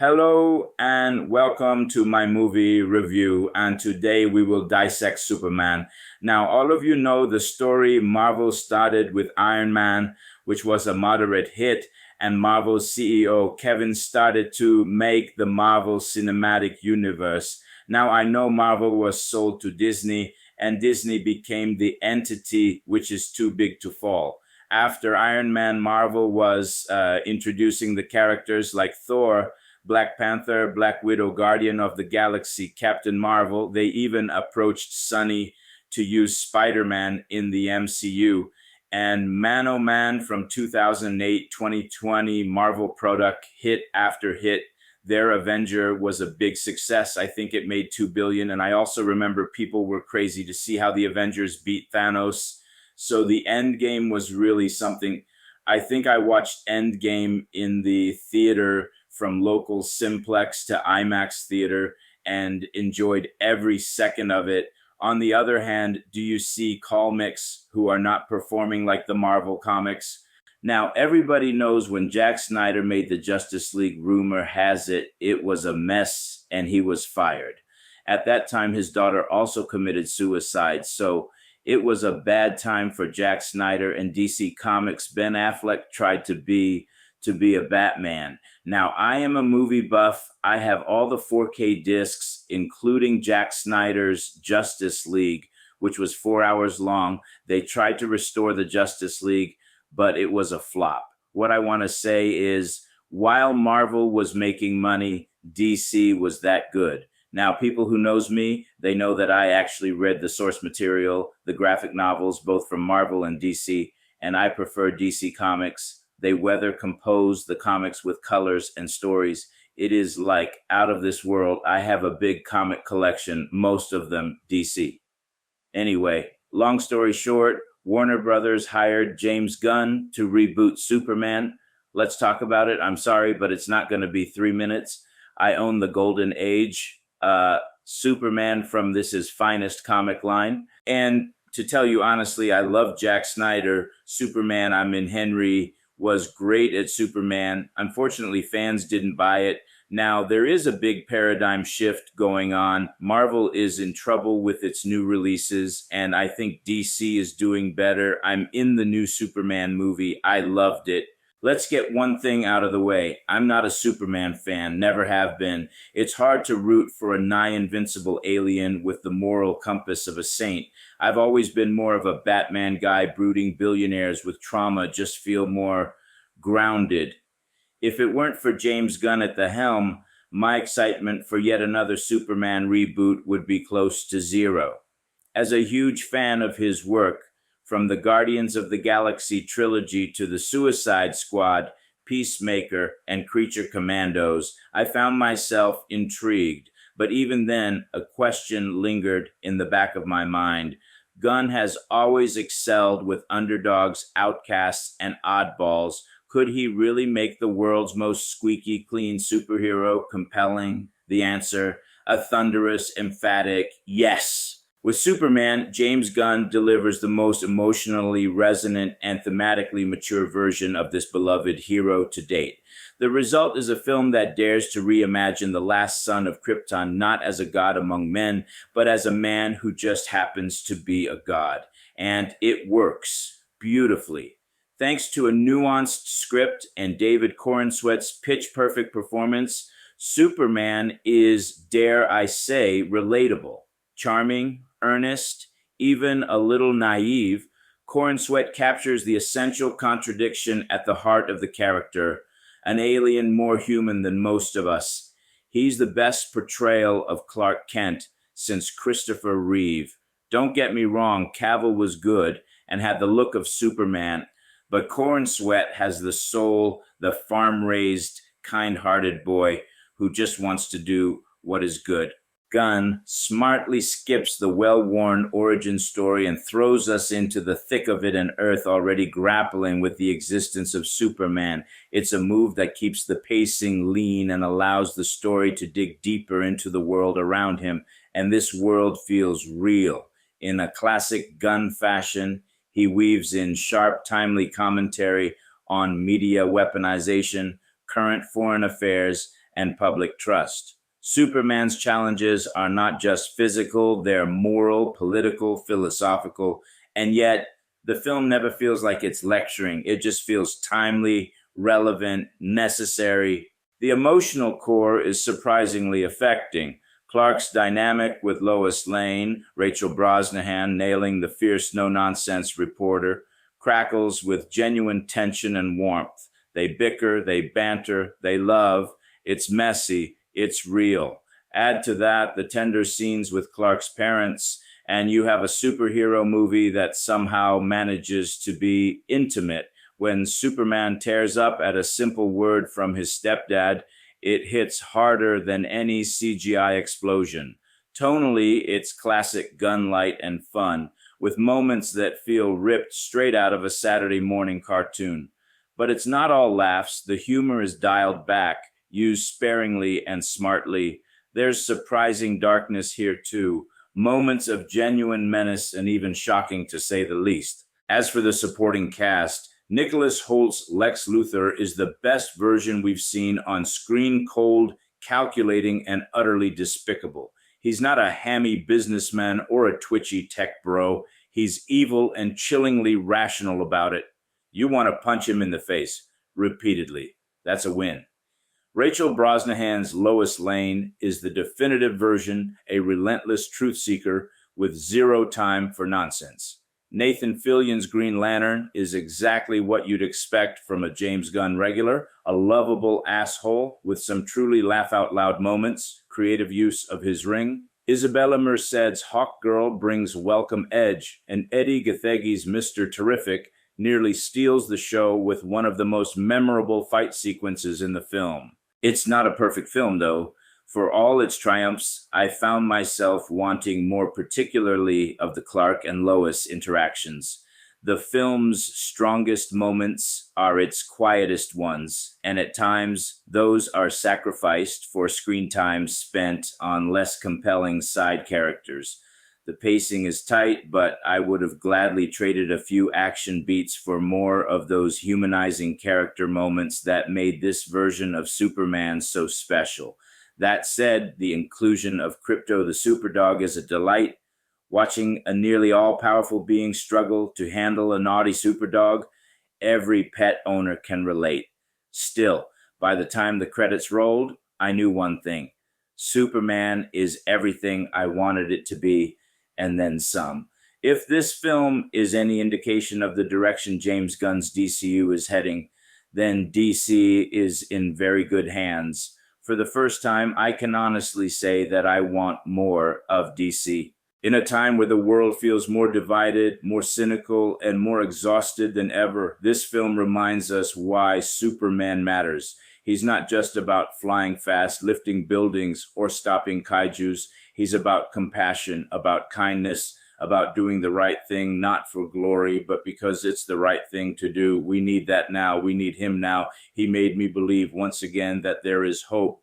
Hello and welcome to my movie review. And today we will dissect Superman. Now, all of you know the story. Marvel started with Iron Man, which was a moderate hit, and Marvel's CEO Kevin started to make the Marvel Cinematic Universe. Now, I know Marvel was sold to Disney, and Disney became the entity which is too big to fall. After Iron Man, Marvel was introducing the characters like Thor, Black Panther, Black Widow, Guardian of the Galaxy, Captain Marvel. They even approached Sony to use Spider-Man in the MCU. And man, oh man, from 2008, 2020, Marvel product hit after hit. Their Avenger was a big success. I think it made 2 billion. And I also remember people were crazy to see how the Avengers beat Thanos. So the Endgame was really something. I think I watched Endgame in the theater from local Simplex to IMAX theater and enjoyed every second of it. On the other hand, do you see comics who are not performing like the Marvel comics? Now, everybody knows when Zack Snyder made the Justice League, rumor has it, it was a mess and he was fired. At that time, his daughter also committed suicide. So it was a bad time for Zack Snyder and DC Comics. Ben Affleck tried to be a Batman. Now, I am a movie buff. I have all the 4K discs, including Zack Snyder's Justice League, which was 4 hours long. They tried to restore the Justice League, but it was a flop. What I want to say is, while Marvel was making money, DC was that good. Now, people who knows me, they know that I actually read the source material, the graphic novels, both from Marvel and DC, and I prefer DC Comics. They weather compose the comics with colors and stories. It is like out of this world. I have a big comic collection, most of them DC. Anyway, long story short, Warner Brothers hired James Gunn to reboot Superman. Let's talk about it. I'm sorry, but it's not going to be 3 minutes. I own the Golden Age Superman from This Is Finest comic line. And to tell you honestly, I love Zack Snyder. Superman, I'm in Henry, was great at Superman. Unfortunately, fans didn't buy it. Now, there is a big paradigm shift going on. Marvel is in trouble with its new releases, and I think DC is doing better. I'm in the new Superman movie. I loved it. Let's get one thing out of the way. I'm not a Superman fan, never have been. It's hard to root for a nigh invincible alien with the moral compass of a saint. I've always been more of a Batman guy. Brooding billionaires with trauma just feel more grounded. If it weren't for James Gunn at the helm, my excitement for yet another Superman reboot would be close to zero. As a huge fan of his work, from the Guardians of the Galaxy trilogy to the Suicide Squad, Peacemaker, and Creature Commandos, I found myself intrigued. But even then, a question lingered in the back of my mind. Gunn has always excelled with underdogs, outcasts, and oddballs. Could he really make the world's most squeaky clean superhero compelling? The answer, a thunderous, emphatic yes. With Superman, James Gunn delivers the most emotionally resonant and thematically mature version of this beloved hero to date. The result is a film that dares to reimagine the last son of Krypton not as a god among men, but as a man who just happens to be a god. And it works beautifully. Thanks to a nuanced script and David Corenswet's pitch-perfect performance, Superman is, dare I say, relatable, charming, earnest, even a little naive. Corenswet captures the essential contradiction at the heart of the character, an alien more human than most of us. He's the best portrayal of Clark Kent since Christopher Reeve. Don't get me wrong, Cavill was good and had the look of Superman, but Corenswet has the soul, the farm-raised, kind-hearted boy who just wants to do what is good. Gunn smartly skips the well-worn origin story and throws us into the thick of it, and Earth already grappling with the existence of Superman. It's a move that keeps the pacing lean and allows the story to dig deeper into the world around him, and this world feels real. In a classic Gunn fashion, he weaves in sharp, timely commentary on media weaponization, current foreign affairs, and public trust. Superman's challenges are not just physical, they're moral, political, philosophical, and yet the film never feels like it's lecturing. It just feels timely, relevant, necessary. The emotional core is surprisingly affecting. Clark's dynamic with Lois Lane, Rachel Brosnahan nailing the fierce no-nonsense reporter, crackles with genuine tension and warmth. They bicker, they banter, they love. It's messy, it's real. Add to that the tender scenes with Clark's parents, and you have a superhero movie that somehow manages to be intimate. When Superman tears up at a simple word from his stepdad, it hits harder than any CGI explosion. Tonally, it's classic gunlight and fun, with moments that feel ripped straight out of a Saturday morning cartoon. But it's not all laughs. The humor is dialed back, used sparingly and smartly. There's surprising darkness here too, moments of genuine menace and even shocking to say the least. As for the supporting cast, Nicholas Holt's Lex Luthor is the best version we've seen on screen, cold, calculating, and utterly despicable. He's not a hammy businessman or a twitchy tech bro. He's evil and chillingly rational about it. You want to punch him in the face repeatedly. That's a win. Rachel Brosnahan's Lois Lane is the definitive version, a relentless truth seeker with zero time for nonsense. Nathan Fillion's Green Lantern is exactly what you'd expect from a James Gunn regular, a lovable asshole with some truly laugh-out-loud moments, creative use of his ring. Isabella Merced's Hawkgirl brings welcome edge, and Eddie Gathegi's Mr. Terrific nearly steals the show with one of the most memorable fight sequences in the film. It's not a perfect film, though. For all its triumphs, I found myself wanting more particularly of the Clark and Lois interactions. The film's strongest moments are its quietest ones, and at times those are sacrificed for screen time spent on less compelling side characters. The pacing is tight, but I would have gladly traded a few action beats for more of those humanizing character moments that made this version of Superman so special. That said, the inclusion of Krypto the Superdog is a delight. Watching a nearly all-powerful being struggle to handle a naughty superdog, every pet owner can relate. Still, by the time the credits rolled, I knew one thing. Superman is everything I wanted it to be, and then some. If this film is any indication of the direction James Gunn's DCU is heading, then DC is in very good hands. For the first time, I can honestly say that I want more of DC. In a time where the world feels more divided, more cynical, and more exhausted than ever, this film reminds us why Superman matters. He's not just about flying fast, lifting buildings, or stopping kaijus. He's about compassion, about kindness, about doing the right thing, not for glory, but because it's the right thing to do. We need that now. We need him now. He made me believe once again that there is hope